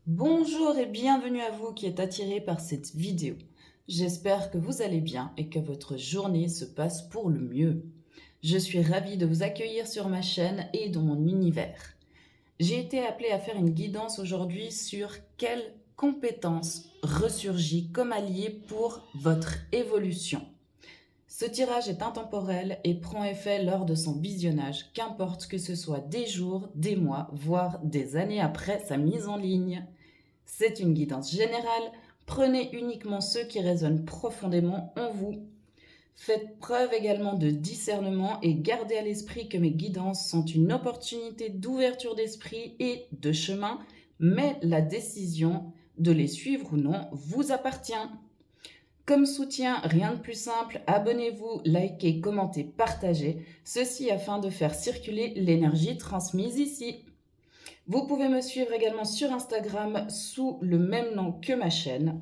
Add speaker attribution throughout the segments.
Speaker 1: Bonjour et bienvenue à vous qui êtes attiré par cette vidéo. J'espère que vous allez bien et que votre journée se passe pour le mieux. Je suis ravie de vous accueillir sur ma chaîne et dans mon univers. J'ai été appelée à faire une guidance aujourd'hui sur quelle compétence ressurgit comme allié pour votre évolution. Ce tirage est intemporel et prend effet lors de son visionnage, qu'importe que ce soit des jours, des mois, voire des années après sa mise en ligne. C'est une guidance générale, prenez uniquement ceux qui résonnent profondément en vous. Faites preuve également de discernement et gardez à l'esprit que mes guidances sont une opportunité d'ouverture d'esprit et de chemin, mais la décision de les suivre ou non vous appartient. Comme soutien, rien de plus simple, abonnez-vous, likez, commentez, partagez, ceci afin de faire circuler l'énergie transmise ici. Vous pouvez me suivre également sur Instagram sous le même nom que ma chaîne.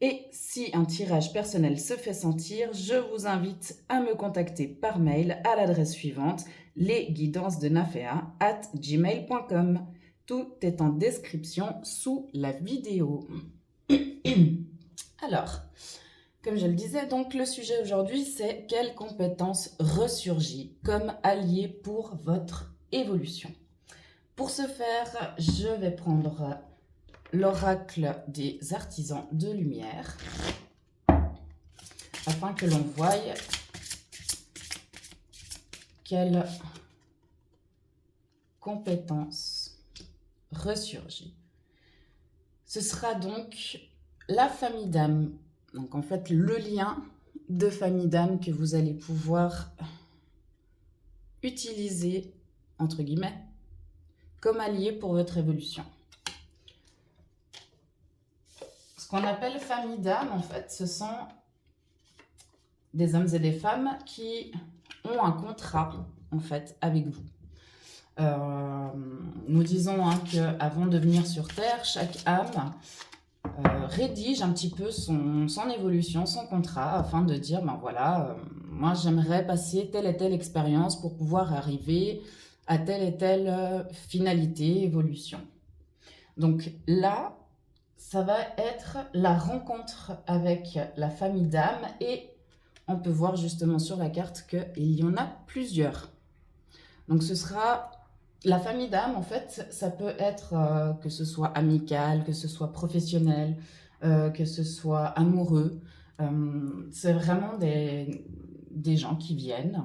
Speaker 1: Et si un tirage personnel se fait sentir, je vous invite à me contacter par mail à l'adresse suivante lesguidancesdenafea@gmail.com. Tout est en description sous la vidéo. Alors, comme je le disais, donc le sujet aujourd'hui, c'est quelle compétence ressurgit comme allié pour votre évolution. Pour ce faire, je vais prendre l'oracle des artisans de lumière afin que l'on voie quelle compétence ressurgit. Ce sera donc la famille d'âme. Donc en fait, le lien de famille d'âme que vous allez pouvoir utiliser, entre guillemets, comme allié pour votre évolution. Ce qu'on appelle famille d'âme, en fait, ce sont des hommes et des femmes qui ont un contrat, en fait, avec vous. Nous disons qu'avant de venir sur Terre, chaque âme rédige un petit peu son évolution, son contrat, afin de dire, ben voilà, moi j'aimerais passer telle et telle expérience pour pouvoir arriver à telle et telle finalité, évolution. Donc là, ça va être la rencontre avec la famille d'âme et on peut voir justement sur la carte qu'il y en a plusieurs. Donc ce sera la famille d'âme, en fait, ça peut être que ce soit amical, que ce soit professionnel, que ce soit amoureux. C'est vraiment des gens qui viennent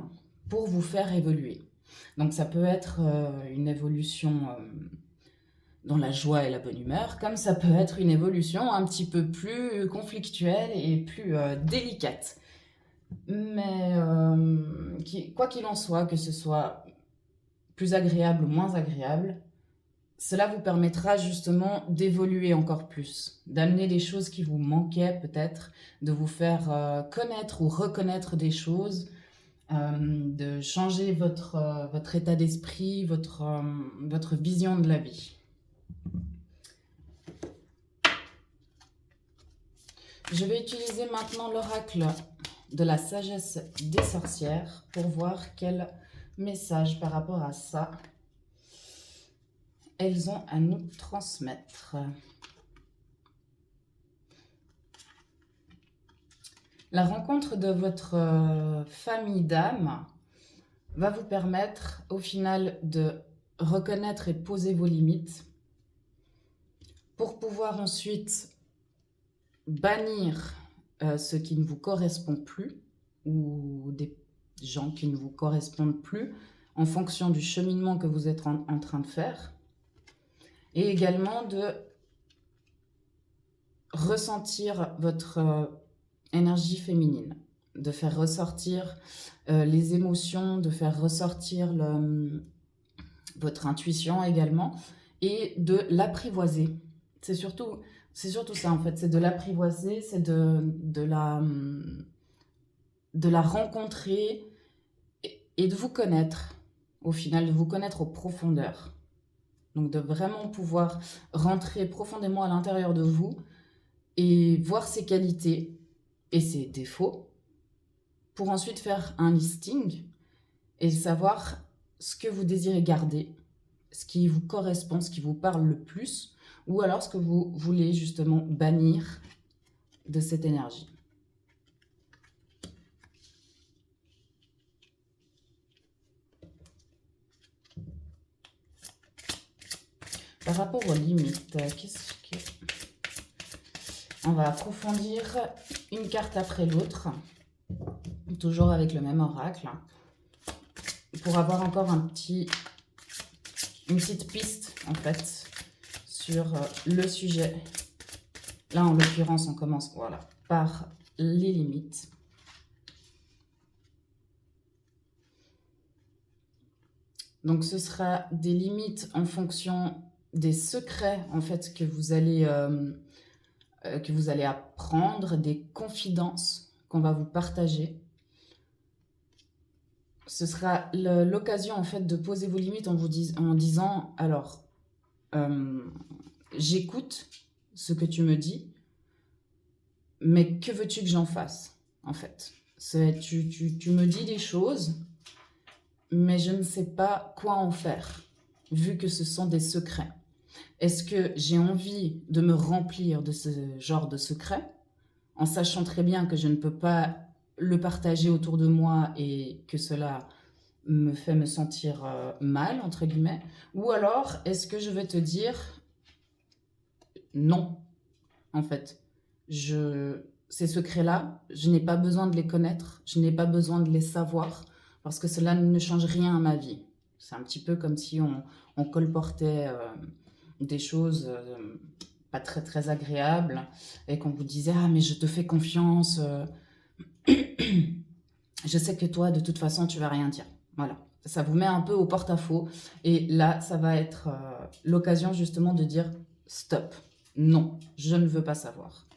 Speaker 1: pour vous faire évoluer. Donc ça peut être une évolution dans la joie et la bonne humeur, comme ça peut être une évolution un petit peu plus conflictuelle et plus délicate. Mais quoi qu'il en soit, que ce soit plus agréable ou moins agréable, cela vous permettra justement d'évoluer encore plus, d'amener des choses qui vous manquaient peut-être, de vous faire connaître ou reconnaître des choses, de changer votre état d'esprit, votre vision de la vie. Je vais utiliser maintenant l'oracle de la sagesse des sorcières pour voir quel message par rapport à ça elles ont à nous transmettre. La rencontre de votre famille d'âme va vous permettre au final de reconnaître et poser vos limites pour pouvoir ensuite bannir ce qui ne vous correspond plus ou des gens qui ne vous correspondent plus en fonction du cheminement que vous êtes en train de faire, et également de ressentir votre énergie féminine, de faire ressortir les émotions, de faire ressortir votre intuition également, et de l'apprivoiser. C'est surtout ça en fait, c'est de l'apprivoiser, c'est de la rencontrer et de vous connaître, au final, de vous connaître aux profondeurs. Donc de vraiment pouvoir rentrer profondément à l'intérieur de vous et voir ses qualités et ses défauts pour ensuite faire un listing et savoir ce que vous désirez garder, ce qui vous correspond, ce qui vous parle le plus, ou alors ce que vous voulez justement bannir de cette énergie. Par rapport aux limites, qu'est-ce que... On va approfondir une carte après l'autre, toujours avec le même oracle, pour avoir encore une petite piste en fait sur le sujet. Là en l'occurrence on commence par les limites. Donc ce sera des limites en fonction des secrets en fait que vous allez apprendre, des confidences qu'on va vous partager. Ce sera l'occasion en fait de poser vos limites en disant alors j'écoute ce que tu me dis, mais que veux-tu que j'en fasse en fait? Tu me dis des choses, mais je ne sais pas quoi en faire, vu que ce sont des secrets. Est-ce que j'ai envie de me remplir de ce genre de secrets, en sachant très bien que je ne peux pas le partager autour de moi et que cela me fait me sentir mal, entre guillemets, ou alors est-ce que je vais te dire non, en fait. Ces secrets-là, je n'ai pas besoin de les connaître, je n'ai pas besoin de les savoir, parce que cela ne change rien à ma vie. C'est un petit peu comme si on colportait des choses pas très très agréables, et qu'on vous disait « Ah, mais je te fais confiance, je sais que toi, de toute façon, tu vas rien dire. » Voilà, ça vous met un peu au porte-à-faux, et là, ça va être l'occasion justement de dire « Stop, non, je ne veux pas savoir. »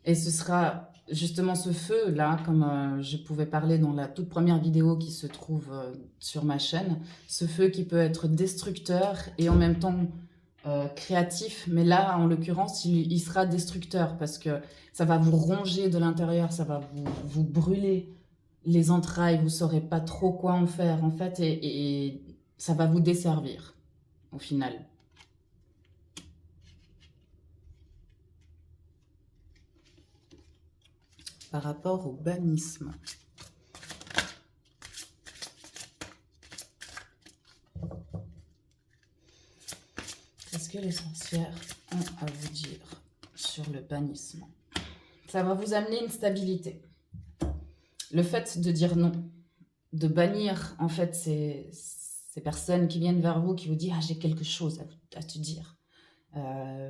Speaker 1: Et ce sera justement ce feu-là, comme je pouvais parler dans la toute première vidéo qui se trouve sur ma chaîne, ce feu qui peut être destructeur et en même temps créatif, mais là, en l'occurrence, il sera destructeur parce que ça va vous ronger de l'intérieur, ça va vous brûler les entrailles, vous ne saurez pas trop quoi en faire, en fait, et ça va vous desservir, au final. Par rapport au bannisme. Qu'est-ce que les sorcières ont à vous dire sur le bannissement? Ça va vous amener une stabilité. Le fait de dire non, de bannir en fait ces personnes qui viennent vers vous, qui vous disent « Ah, j'ai quelque chose à te dire.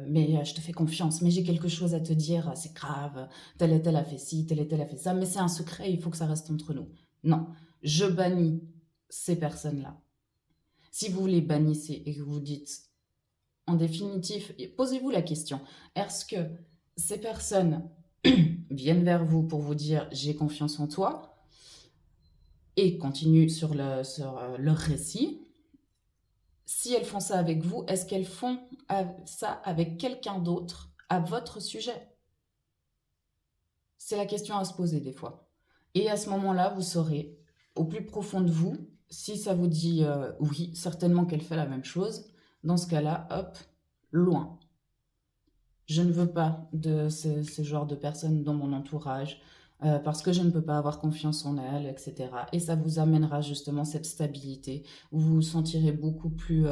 Speaker 1: Mais je te fais confiance, mais j'ai quelque chose à te dire, c'est grave, tel et tel a fait ci, tel et tel a fait ça, mais c'est un secret, il faut que ça reste entre nous. » Non, je bannis ces personnes-là. Si vous les bannissez et que vous dites, en définitive, posez-vous la question, est-ce que ces personnes viennent vers vous pour vous dire « j'ai confiance en toi » et continuent sur leur récit? Si elles font ça avec vous, est-ce qu'elles font ça avec quelqu'un d'autre à votre sujet? C'est la question à se poser des fois. Et à ce moment-là, vous saurez, au plus profond de vous, si ça vous dit oui, certainement qu'elle fait la même chose. Dans ce cas-là, hop, loin. Je ne veux pas de ce genre de personnes dans mon entourage parce que je ne peux pas avoir confiance en elles, etc. Et ça vous amènera justement cette stabilité où vous vous sentirez beaucoup plus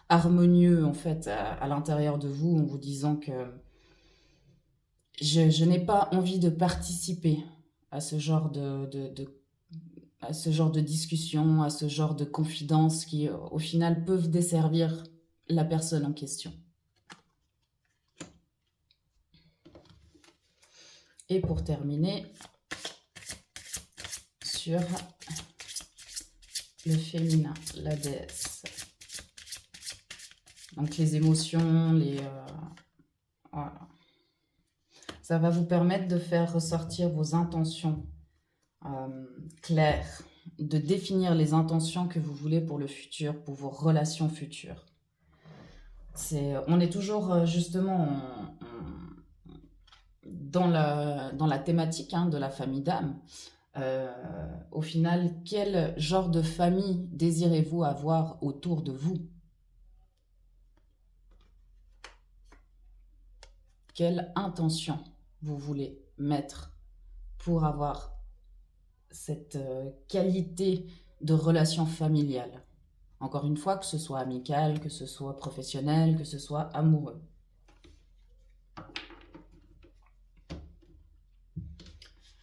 Speaker 1: harmonieux en fait à l'intérieur de vous en vous disant que je n'ai pas envie de participer à ce genre à ce genre de discussion, à ce genre de confidences qui au final peuvent desservir la personne en question. Et pour terminer, sur le féminin, la déesse. Donc les émotions, voilà. Ça va vous permettre de faire ressortir vos intentions claires, de définir les intentions que vous voulez pour le futur, pour vos relations futures. On est toujours justement dans la thématique de la famille d'âme. Au final, quel genre de famille désirez-vous avoir autour de vous? quelle intention vous voulez mettre pour avoir cette qualité de relation familiale. Encore une fois, que ce soit amical, que ce soit professionnel, que ce soit amoureux.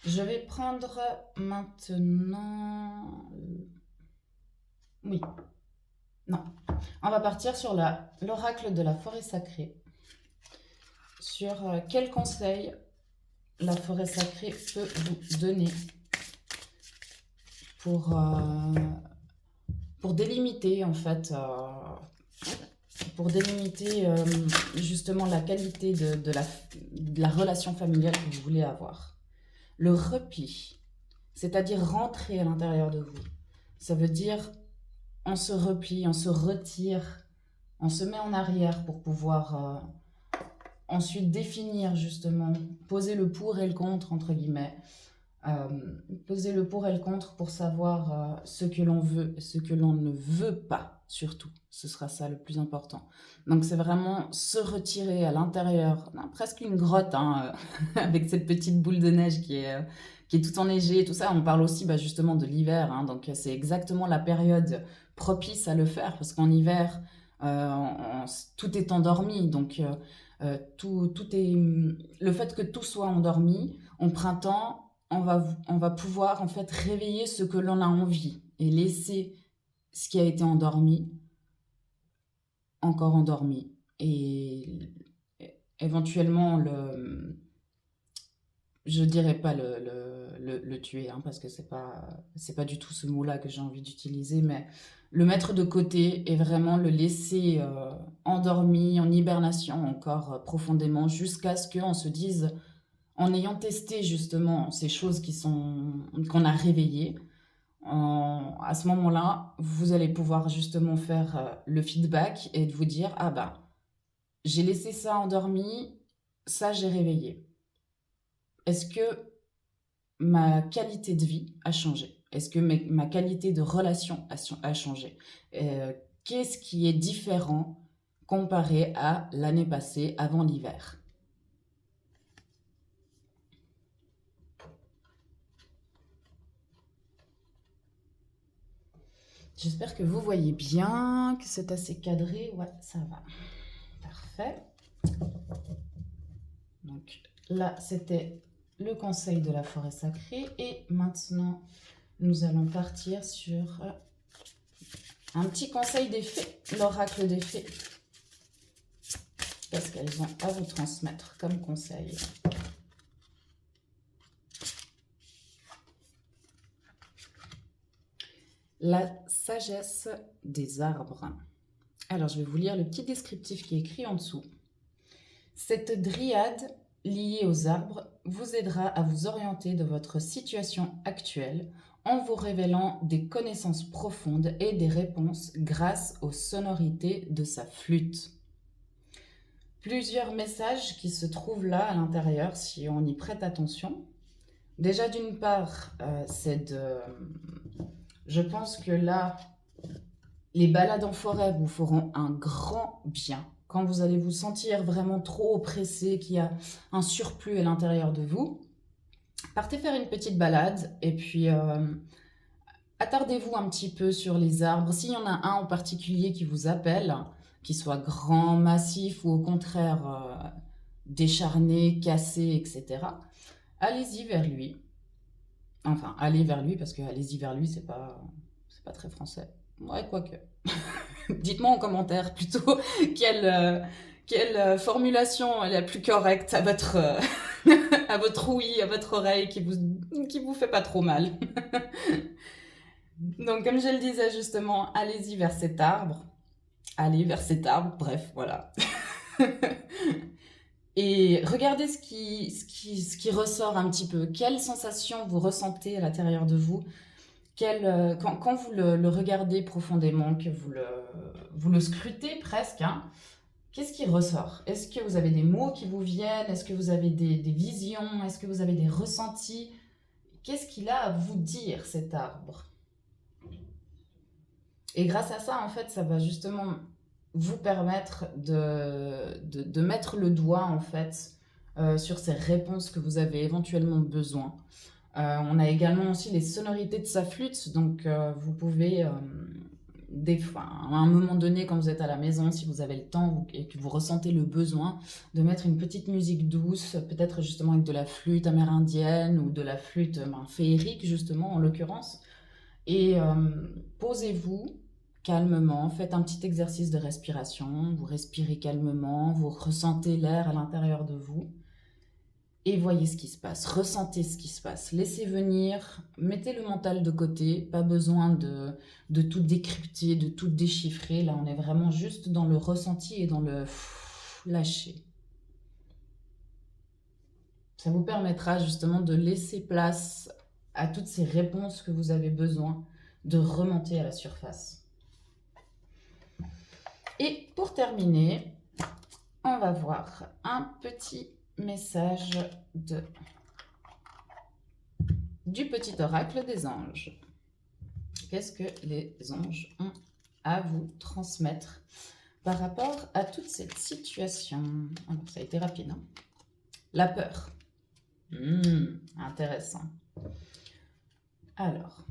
Speaker 1: Je vais prendre maintenant... Oui, non. On va partir sur l'oracle de la forêt sacrée. Sur quel conseil la forêt sacrée peut vous donner pour délimiter en fait, pour délimiter justement la qualité de la relation familiale que vous voulez avoir. Le repli, c'est-à-dire rentrer à l'intérieur de vous. Ça veut dire on se replie, on se retire, on se met en arrière pour pouvoir ensuite définir justement, poser le pour et le contre entre guillemets. Poser le pour et le contre pour savoir ce que l'on veut et ce que l'on ne veut pas, surtout. Ce sera ça le plus important. Donc c'est vraiment se retirer à l'intérieur, presque une grotte, hein, avec cette petite boule de neige qui est tout enneigée et tout ça. On parle aussi justement de l'hiver, hein, donc c'est exactement la période propice à le faire, parce qu'en hiver, tout est endormi, donc tout est... Le fait que tout soit endormi, en printemps, on va pouvoir en fait réveiller ce que l'on a envie et laisser ce qui a été endormi encore endormi, et éventuellement je dirais pas le tuer, hein, parce que c'est pas du tout ce mot-là que j'ai envie d'utiliser, mais le mettre de côté et vraiment le laisser endormi, en hibernation encore profondément, jusqu'à ce qu'on se dise, en ayant testé justement ces choses qu'on a réveillées, à ce moment-là, vous allez pouvoir justement faire le feedback et de vous dire, ah bah, j'ai laissé ça endormi, ça j'ai réveillé. Est-ce que ma qualité de vie a changé? Est-ce que ma qualité de relation a changé? Qu'est-ce qui est différent comparé à l'année passée avant l'hiver? J'espère que vous voyez bien, que c'est assez cadré. Ouais, ça va. Parfait. Donc là, c'était le conseil de la forêt sacrée. Et maintenant, nous allons partir sur un petit conseil des fées, l'oracle des fées. Parce qu'elles ont à vous transmettre comme conseil. La sagesse des arbres. Alors, je vais vous lire le petit descriptif qui est écrit en dessous. Cette dryade liée aux arbres vous aidera à vous orienter de votre situation actuelle en vous révélant des connaissances profondes et des réponses grâce aux sonorités de sa flûte. Plusieurs messages qui se trouvent là à l'intérieur si on y prête attention. Déjà, d'une part, je pense que là, les balades en forêt vous feront un grand bien. Quand vous allez vous sentir vraiment trop oppressé, qu'il y a un surplus à l'intérieur de vous, partez faire une petite balade et puis attardez-vous un petit peu sur les arbres. S'il y en a un en particulier qui vous appelle, qui soit grand, massif ou au contraire décharné, cassé, etc., allez-y vers lui. Enfin, allez vers lui, parce que allez-y vers lui, c'est pas très français. Ouais, quoique. Dites-moi en commentaire plutôt quelle formulation est la plus correcte à votre, à votre ouïe, à votre oreille, qui vous fait pas trop mal. Donc, comme je le disais justement, allez-y vers cet arbre. Allez vers cet arbre, bref, voilà. Et regardez ce qui ressort un petit peu. Quelles sensations vous ressentez à l'intérieur de vous? Quand vous le regardez profondément, que vous le scrutez presque, hein, qu'est-ce qui ressort? Est-ce que vous avez des mots qui vous viennent? Est-ce que vous avez des visions? Est-ce que vous avez des ressentis? Qu'est-ce qu'il a à vous dire, cet arbre? Et grâce à ça, en fait, ça va justement vous permettre de mettre le doigt, en fait, sur ces réponses que vous avez éventuellement besoin. On a également aussi les sonorités de sa flûte, donc vous pouvez, des fois, à un moment donné, quand vous êtes à la maison, si vous avez le temps et que vous ressentez le besoin de mettre une petite musique douce, peut-être justement avec de la flûte amérindienne ou de la flûte féerique, justement, en l'occurrence, et posez-vous calmement, faites un petit exercice de respiration, vous respirez calmement, vous ressentez l'air à l'intérieur de vous, et voyez ce qui se passe, ressentez ce qui se passe, laissez venir, mettez le mental de côté, pas besoin de tout décrypter, de tout déchiffrer, là on est vraiment juste dans le ressenti et dans le lâcher. Ça vous permettra justement de laisser place à toutes ces réponses que vous avez besoin de remonter à la surface. Et pour terminer, on va voir un petit message du petit oracle des anges. Qu'est-ce que les anges ont à vous transmettre par rapport à toute cette situation? Alors, ça a été rapide, hein? La peur. Intéressant. Alors,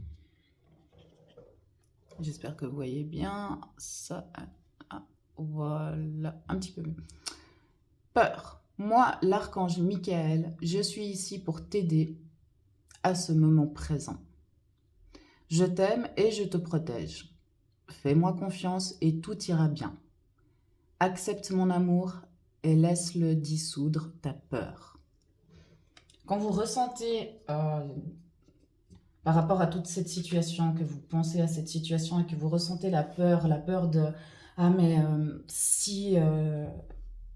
Speaker 1: j'espère que vous voyez bien ça. Voilà, un petit peu mieux. Peur. Moi, l'archange Michael, je suis ici pour t'aider à ce moment présent. Je t'aime et je te protège. Fais-moi confiance et tout ira bien. Accepte mon amour et laisse-le dissoudre ta peur. Quand vous ressentez, par rapport à toute cette situation, que vous pensez à cette situation et que vous ressentez la peur de « Ah mais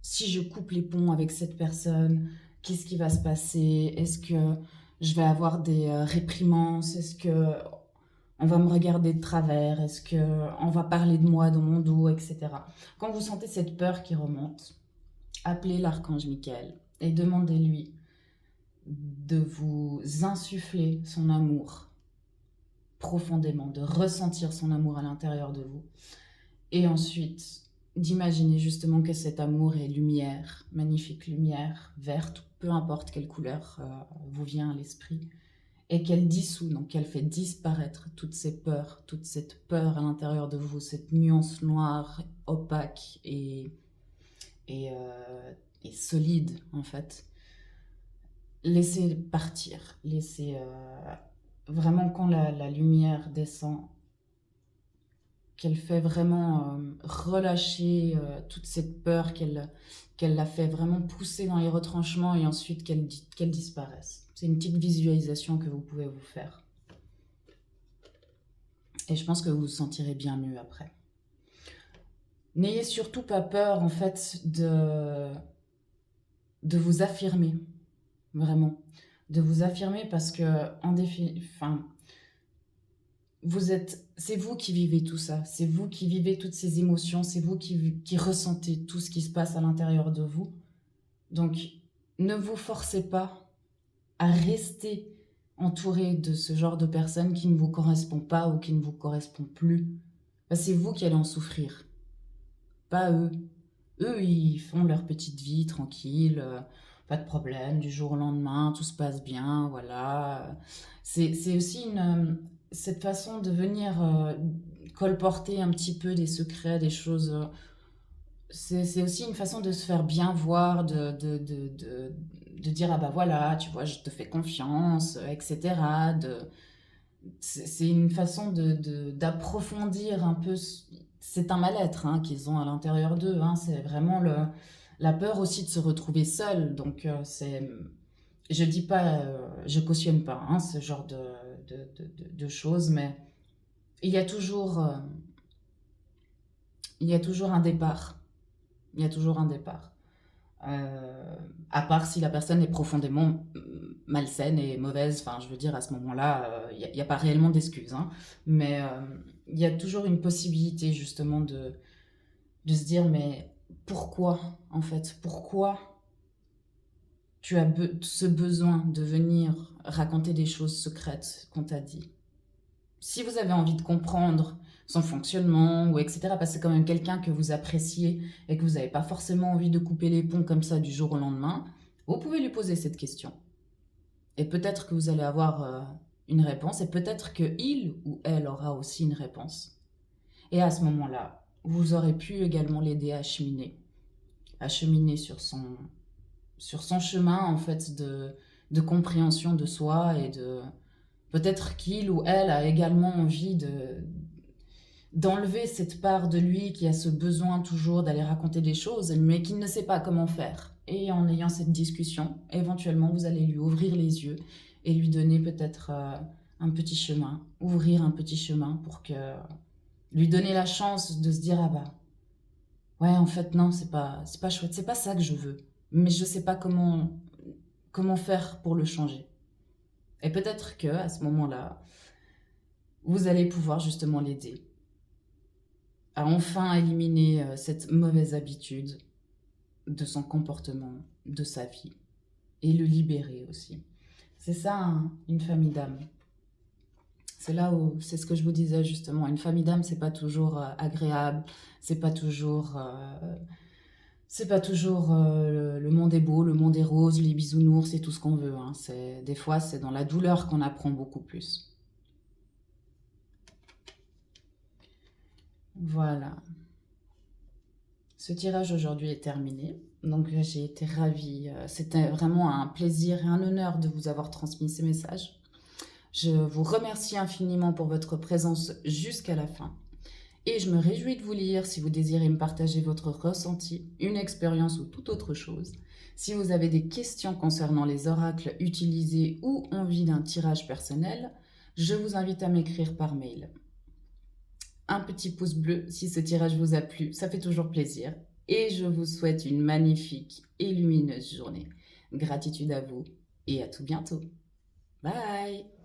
Speaker 1: si je coupe les ponts avec cette personne, qu'est-ce qui va se passer? Est-ce que je vais avoir des réprimandes? Est-ce que on va me regarder de travers? Est-ce qu'on va parler de moi dans mon dos, etc. » Quand vous sentez cette peur qui remonte, appelez l'archange Michael et demandez-lui de vous insuffler son amour profondément, de ressentir son amour à l'intérieur de vous. Et ensuite, d'imaginer justement que cet amour est lumière, magnifique lumière, verte, peu importe quelle couleur vous vient à l'esprit, et qu'elle dissout, donc qu'elle fait disparaître toutes ces peurs, toute cette peur à l'intérieur de vous, cette nuance noire, opaque et solide en fait. Laissez partir, laissez vraiment quand la lumière descend, qu'elle fait vraiment relâcher toute cette peur, qu'elle la fait vraiment pousser dans les retranchements et ensuite qu'elle disparaisse. C'est une petite visualisation que vous pouvez vous faire. Et je pense que vous vous sentirez bien mieux après. N'ayez surtout pas peur en fait de vous affirmer, vraiment. De vous affirmer parce que c'est vous qui vivez tout ça, c'est vous qui vivez toutes ces émotions, c'est vous qui ressentez tout ce qui se passe à l'intérieur de vous. Donc, ne vous forcez pas à rester entouré de ce genre de personnes qui ne vous correspondent pas ou qui ne vous correspondent plus. C'est vous qui allez en souffrir, pas eux. Eux, ils font leur petite vie tranquille, pas de problème, du jour au lendemain, tout se passe bien, voilà. C'est aussi cette façon de venir colporter un petit peu des secrets, des choses. C'est aussi une façon de se faire bien voir, de dire ah bah voilà, tu vois, je te fais confiance, etc. C'est une façon d'approfondir un peu. C'est un mal-être hein, qu'ils ont à l'intérieur d'eux. Hein, c'est vraiment la peur aussi de se retrouver seul. Donc je dis pas, je cautionne pas hein, ce genre de choses, mais il y a toujours un départ. Il y a toujours un départ. À part si la personne est profondément malsaine et mauvaise, enfin je veux dire à ce moment-là, il n'y a pas réellement d'excuses. Hein, mais il y a toujours une possibilité justement de se dire mais pourquoi en fait? Pourquoi tu as ce besoin de venir raconter des choses secrètes qu'on t'a dit? Si vous avez envie de comprendre son fonctionnement, ou etc., parce que c'est quand même quelqu'un que vous appréciez et que vous n'avez pas forcément envie de couper les ponts comme ça du jour au lendemain, Vous pouvez lui poser cette question. Et peut-être que vous allez avoir une réponse, et peut-être que il ou elle aura aussi une réponse. Et à ce moment-là, vous aurez pu également l'aider à cheminer sur son chemin en fait de compréhension de soi et de peut-être qu'il ou elle a également envie d'enlever cette part de lui qui a ce besoin toujours d'aller raconter des choses, mais qui ne sait pas comment faire. Et en ayant cette discussion, éventuellement, vous allez lui ouvrir les yeux et lui donner peut-être un petit chemin, ouvrir un petit chemin pour que lui donner la chance de se dire ah bah ouais en fait non c'est pas chouette, c'est pas ça que je veux, mais je sais pas comment faire pour le changer. Et peut-être que à ce moment-là, vous allez pouvoir justement l'aider à enfin éliminer cette mauvaise habitude de son comportement, de sa vie, et le libérer aussi. C'est ça, hein, une famille d'âmes. C'est là où, c'est ce que je vous disais justement, une famille d'âmes, c'est pas toujours agréable, c'est pas toujours, le monde est beau, le monde est rose, les bisounours, c'est tout ce qu'on veut. Hein. Des fois, c'est dans la douleur qu'on apprend beaucoup plus. Voilà. Ce tirage aujourd'hui est terminé. Donc j'ai été ravie. C'était vraiment un plaisir et un honneur de vous avoir transmis ces messages. Je vous remercie infiniment pour votre présence jusqu'à la fin. Et je me réjouis de vous lire si vous désirez me partager votre ressenti, une expérience ou toute autre chose. Si vous avez des questions concernant les oracles utilisés ou envie d'un tirage personnel, je vous invite à m'écrire par mail. Un petit pouce bleu si ce tirage vous a plu, ça fait toujours plaisir. Et je vous souhaite une magnifique et lumineuse journée. Gratitude à vous et à tout bientôt. Bye!